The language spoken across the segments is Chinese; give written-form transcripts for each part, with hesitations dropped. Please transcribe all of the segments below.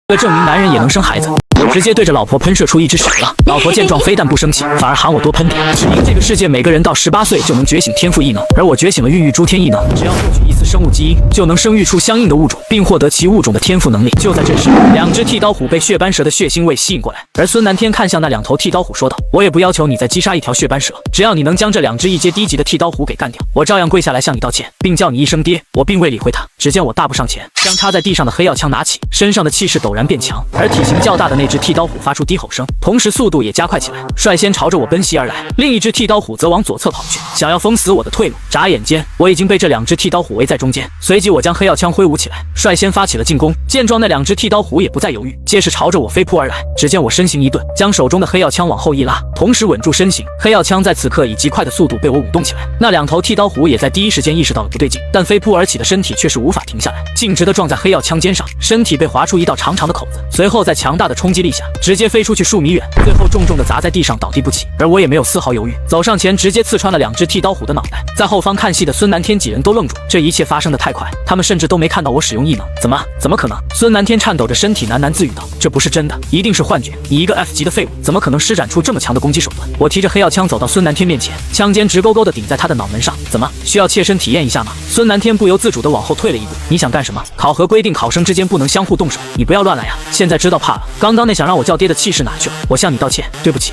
为了证明男人也能生孩子，我直接对着老婆喷射出一只屎了。老婆见状非但不生气，反而喊我多喷点，只因这个世界每个人到18岁就能觉醒天赋异能，而我觉醒了孕育诸天异能，只要获取一丝生物基因，就能生育出相应的物种，并获得其物种的天赋能力。就在这时，两只剃刀虎被血斑蛇的血腥味吸引过来，而孙南天看向那两头剃刀虎说道：“我也不要求你再击杀一条血斑蛇，只要你能将这两只一阶低级的剃刀虎给干掉，我照样跪下来向你道歉，并叫你一声爹。”我并未理会他，只见我大步上前，将插在地上的黑药枪拿起，身上的气势陡然变强，而体型较大的那只剃刀虎发出低吼声，同时速度也加快起来，率先朝着我奔袭而来。另一只剃刀虎则往左侧跑去，想要封死我的退路。眨眼间，我已经被这两只剃刀虎围在中间。随即我将黑药枪挥舞起来，率先发起了进攻。见状，那两只剃刀虎也不再犹豫，皆是朝着我飞扑而来。只见我身形一顿，将手中的黑药枪往后一拉，同时稳住身形。黑药枪在此刻以极快的速度被我舞动起来。那两头剃刀虎也在第一时间意识到了不对劲，但飞扑而起的身体却是无法停下来，径直的撞在黑药枪尖上，身体被划出一道长长的口子，随后在强大的冲击力下，直接飞出去数米远，最后重重的砸在地上，倒地不起。而我也没有丝毫犹豫，走上前直接刺穿了两只剃刀虎的脑袋。在后方看戏的孙南天几人都愣住，这一切发生的太快，他们甚至都没看到我使用异能。怎么可能？孙南天颤抖着身体喃喃自语道：“这不是真的，一定是幻觉。你一个 F 级的废物，怎么可能施展出这么强的攻击手段？”我提着黑药枪走到孙南天面前，枪尖直勾勾的顶在他的脑门上。怎么，需要切身体验一下吗？孙南天不由自主的往后退了一步。你想干什么？考核规定考生之间不能相互动手，你不要乱来呀！现在知道怕了。刚刚那想让我叫爹的气势哪去了？我向你道歉，对不起，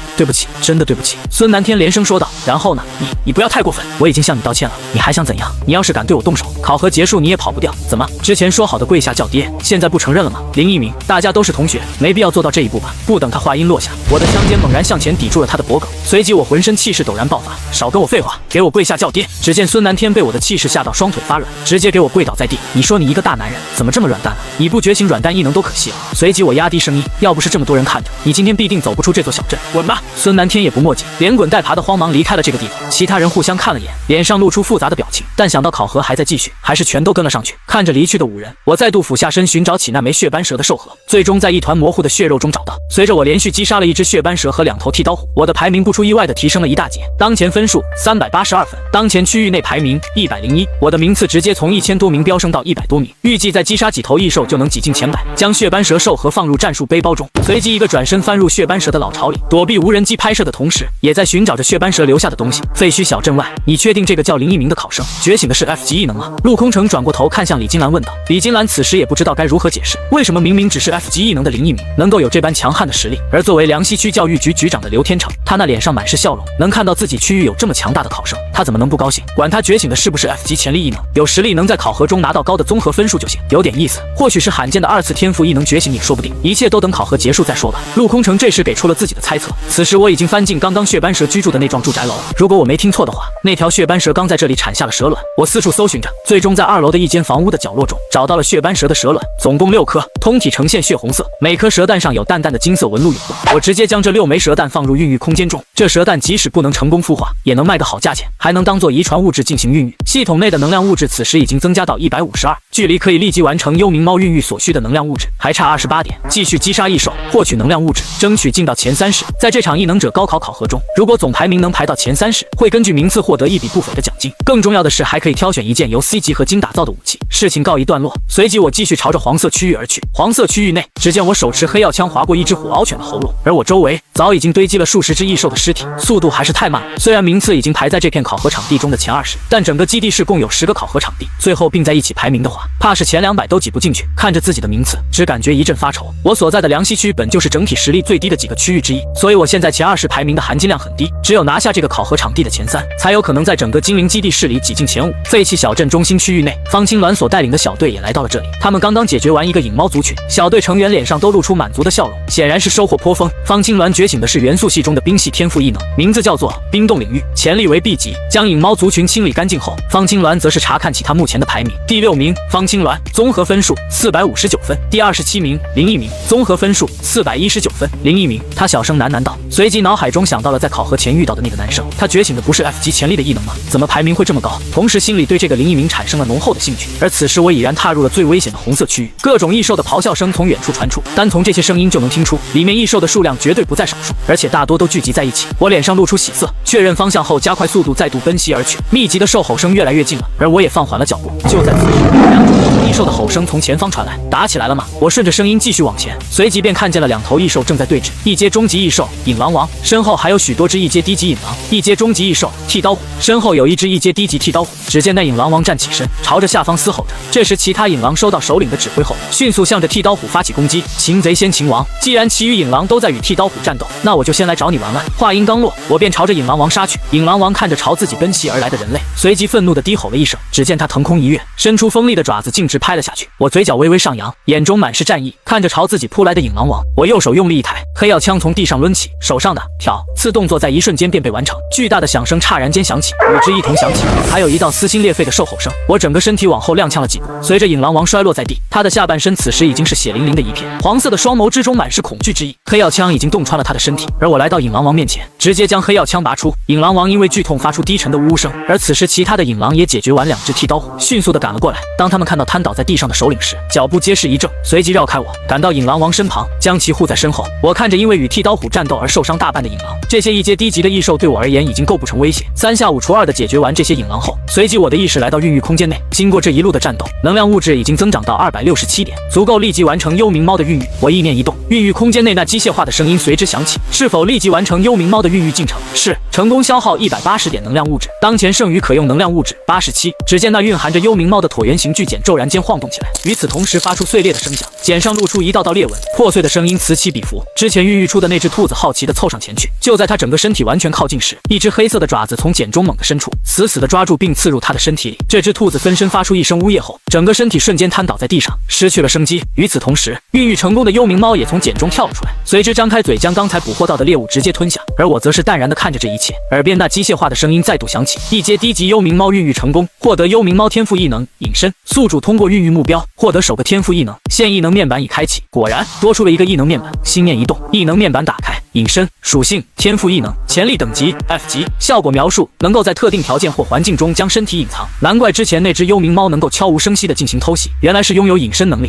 真的对不起。孙南天连声说道。然后呢？你不要太过分，我已经向你道歉了，你还想怎样？你要是敢对我动手，考核结束你也跑不掉。怎么，之前说好的跪下叫爹，现在不承认了吗？林一鸣，大家都是同学，没必要做到这一步吧？不等他话音落下，我的枪尖猛然向前抵住了他的脖颈，随即我浑身气势陡然爆发。少跟我废话，给我跪下叫爹！只见孙南天被我的气势吓到双腿发软，直接给我跪倒在地。你说你一个大男人怎么这么软蛋啊？你不觉醒软蛋异能都可惜了。随即我压低声音，要不是这么多人看着，你今天必定走不出这座小镇。滚吧！孙南天也不墨迹，连滚带爬的慌忙离开了这个地方。其他人互相看了眼，脸上露出复杂的表情，但想到考核还在继续，还是全都跟了上去。看着离去的5人，我再度俯下身寻找起那枚血斑蛇的兽核，最终在一团模糊的血肉中找到。随着我连续击杀了一只血斑蛇和2头剃刀虎，我的排名不出意外的提升了一大截，当前分数382分，当前区域内排名101，我的名次直接从1000多名飙升到100多名。预计再击杀几头异兽就能挤进前100，将血斑蛇兽核放入战术背包中。随即一个转身翻入血斑蛇的老巢里，躲避无人机拍摄的同时，也在寻找着血斑蛇留下的东西。废墟小镇外，你确定这个叫林一鸣的考生觉醒的是 F 级异能吗？陆空城转过头看向李金兰问道。李金兰此时也不知道该如何解释，为什么明明只是 F 级异能的林一鸣能够有这般强悍的实力，而作为梁溪区教育局局长的刘天成，他那脸上满是笑容，能看到自己区域有这么强大的考生，他怎么能不高兴？管他觉醒的是不是 F 级潜力异能，有实力能在考核中拿到高的综合分数就行，有点意思，或许是罕见的2次天赋异能觉醒也说不定，一切都等考核结束再说吧。陆空城这时给出了自己的猜测。此时我已经翻进刚刚血斑蛇居住的那幢住宅楼，如果我没听错的话，那条血斑蛇刚在这里产下了蛇卵。我四处搜寻着，最终在2楼的一间房屋的角落中找到了血斑蛇的蛇卵，总共6颗，通体呈现血红色，每颗蛇蛋上有淡淡的金色纹路涌动。我直接将这6枚蛇蛋放入孕育空间中，这蛇蛋即使不能成功孵化，也能卖个好价钱，还能当做遗传物质进行孕育。系统内的能量物质此时已经增加到152，距离可以立即完成幽冥猫孕育所需的能量物质还差28点。继续击杀异兽，获取能量物质，争取进到前30。在这场异能者高考考核中，如果总排名能排到前30，会根据名次获得一笔不菲的奖金。更重要的是，还可以挑选一件由 C 级合金打造的武器。事情告一段落，随即我继续朝着黄色区域而去。黄色区域内，只见我手持黑药枪划过一只虎獒犬的喉咙，而我周围早已经堆积了数十只异兽的尸体，速度还是太慢了。虽然名次已经排在这片考核场地中的前20，但整个基地市共有10个考核场地，最后并在一起排名的话，怕是前200都挤不进去。看着自己的名次，只感觉一阵发愁。我所在的梁溪区本就是整体实力最低的几个区域之一，所以我现在前20排名的含金量很低，只有拿下这个考核场地的前3，才有可能在整个精灵基地市里挤进前5。废弃小镇中心区域内，方青鸾所带领的小队也来到了这里，他们刚刚解决完一个影猫族群，小队成员脸上都露出满足的笑容，显然是收获颇丰。方青鸾觉醒的是元素系中的冰系天赋异能，名字叫做冰冻领域，潜力为 B 级。将影猫族群清理干净后，方青鸾则是查看起他目前的排名。第6名方青鸾，综合分数459分；第27名林一鸣，综合分数数419分。林一鸣，他小声喃喃道，随即脑海中想到了在考核前遇到的那个男生。他觉醒的不是 F 级潜力的异能吗？怎么排名会这么高？同时心里对这个林一鸣产生了浓厚的兴趣。而此时我已然踏入了最危险的红色区域，各种异兽的咆哮声从远处传出，单从这些声音就能听出，里面异兽的数量绝对不在少数，而且大多都聚集在一起。我脸上露出喜色，确认方向后加快速度，再度奔袭而去。密集的兽吼声越来越近了，而我也放缓了脚步。就在此时，两种不同异兽的吼声从前方传来，打起来了吗？我顺着声音继续往前，随即便看见了两头异兽正在对峙，一阶终极异兽引狼王，身后还有许多只一阶低级引狼；一阶终极异兽剃刀虎，身后有一只一阶低级剃刀虎。只见那引狼王站起身，朝着下方嘶吼着。这时其他引狼收到首领的指挥后，迅速向着剃刀虎发起攻击。擒贼先擒王，既然其余引狼都在与剃刀虎战斗，那我就先来找你玩玩。话音刚落，我便朝着引狼王杀去。引狼王看着朝自己奔袭而来的人类，随即愤怒地低吼了一声。只见他腾空一跃，伸出锋利的爪子径直拍了下去。我嘴角微微上扬，眼中满是战意，看着朝自己扑来的引狼王，我右手用力一抬，黑曜枪从地上抡起，手上的挑刺动作在一瞬间便被完成。巨大的响声刹然间响起，五只一同响起，还有一道撕心裂肺的兽吼声。我整个身体往后踉跄了几步，随着引狼王摔落在地，他的下半身此时已经是血淋淋的一片，黄色的双眸之中满是恐惧之意。黑曜枪已经洞穿了他的身体，而我来到引狼王面前，直接将黑曜枪拔出。引狼王因为剧痛发出低沉的呜呜声，而此时其他的引狼也解决完两只剃刀虎，迅速地赶了过来。当他们看到瘫倒在地上的首领时，脚步皆是一怔，随即绕开我，赶到引狼王身旁，将其护在身后。我看着因为与剃刀虎战斗而受伤大半的引狼，这些一阶低级的异兽对我而言已经构不成威胁。3下5除2地解决完这些引狼后，随即我的意识来到孕育空间内。经过这一路的战斗，能量物质已经增长到267点，足够立即完成幽冥猫的孕育。我意念一动，孕育空间内那机械化的声音随之响起：是否立即完成幽冥猫的孕育进程？是。成功消耗180点能量物质，当前剩余可用能量物质87。只见那蕴含着幽冥猫的椭圆形巨茧骤然间晃动起来，与此同时发出碎裂的声响，茧上露出一道道裂纹，破碎的声音此起彼伏。之前孕育出的那只兔子好奇地凑上前去，就在它整个身体完全靠近时，一只黑色的爪子从茧中猛地伸出，死死地抓住并刺入它的身体里。这只兔子分身发出一声呜咽后，整个身体瞬间瘫倒在地上，失去了生机。与此同时，孕育成功的幽冥猫也从茧中跳了出来，随之张开嘴将刚才捕获到的猎物直接吞下。而我则是淡然地看着这一切，耳边那机械化的声音再度响起：一阶低级幽冥猫孕育成功，获得幽冥猫天赋异能隐身，宿主通过孕育目标获得首个天赋异能，现异能面板已开启。果然多出了一个异能面板，心念一动，异能面板打开。隐身属性天赋异能潜力等级 F 级，效果描述能够在特定条件或环境中将身体隐藏。难怪之前那只幽冥猫能够悄无声息地进行偷袭，原来是拥有隐身能力。